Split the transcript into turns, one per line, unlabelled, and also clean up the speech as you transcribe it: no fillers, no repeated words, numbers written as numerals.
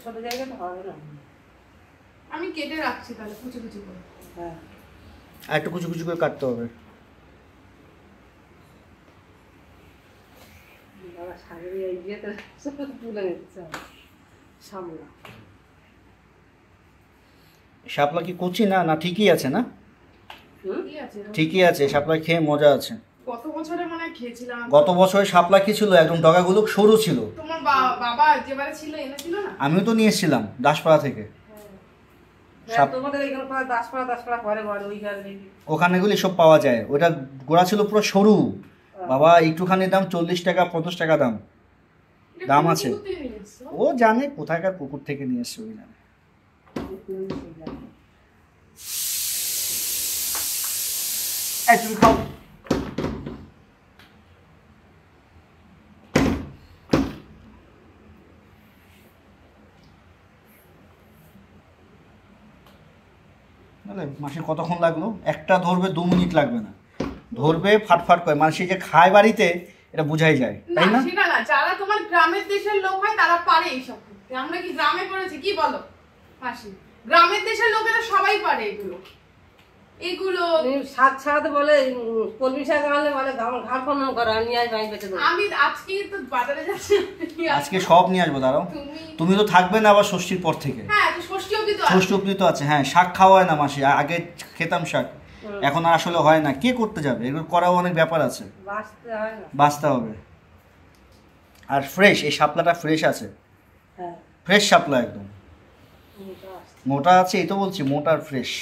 ছোট জায়গাটা হবে না।
আমি কেটে রাখছি তাহলে কুচি কুচি করে।
হ্যাঁ,
আর একটু কুচি কুচি করে কাটতে হবে।
বাবা শাড়ি এই বিয়েতে তুলে নিচ্ছে সামলা।
শাপলা কি কচি না? না ঠিকই আছে না?
কি আছে?
ঠিকই আছে, শাপলা খেয়ে মজা আছে।
কত বছরে মনে হয় খেয়েছিলাম।
গত বছরে শাপলা কি ছিল, একদম ডগাগুলো সরু ছিল।
তোমার বাবা যেবারে ছিল এনেছিল না?
আমিও তো নিয়ে এসেছিলাম দাসপাড়া থেকে।
তোমাদের এখানে দাসপাড়া পরে বলে ওই গাড়ি
ওখানে গুলি সব পাওয়া যায়। ওটা গোড়া ছিল পুরো সরু বাবা, একটুখানি দাম 40 টাকা 50 টাকা দাম আছে। ও জানে কোথাকার পুকুর থেকে নিয়ে এসছে, ওই জানে। তুমি খাও। মাসে কতক্ষণ লাগলো? একটা ধরবে 2 মিনিট লাগবে না, ধরবে ফাটফাট করে। মানুষের যে খায় বাড়িতে এটা বুঝাই যায়, তাই না?
সেটা না, যারা তোমার গ্রামের দেশের লোক হয় তারা পারে এইসব করতে। আমরা কি গ্রামে পড়েছি? কি বলো মাসি? গ্রামের দেশের লোকেরা সবাই পারে এগুলো।
সাত বলে কলমি শাক আনলে বলে ঘাড় ফোন করা নিয়ে আসবে, আমি পেটে দেবো।
আমি আজকে তো বাজারে যাচ্ছি,
আজকে সব নিয়ে আসবো। দাঁড়াও, তুমি তো থাকবে না আবার ষষ্ঠীর পর থেকে।
হ্যাঁ, ষষ্ঠী অবধি তো
ষষ্ঠী অবধি তো আছে। হ্যাঁ, শাক খাওয়া হয় না মাসি, আগে খেতাম শাক, এখন আর আসলে হয় না। কে করতে যাবে? এগুলো করাও অনেক ব্যাপার আছে, বাঁচতে হবে। আর ফ্রেশ, এই শাপলাটা ফ্রেশ আছে, ফ্রেশ শাপলা একদম। মোটা আছে, এই তো বলছি মোটা আর ফ্রেশ।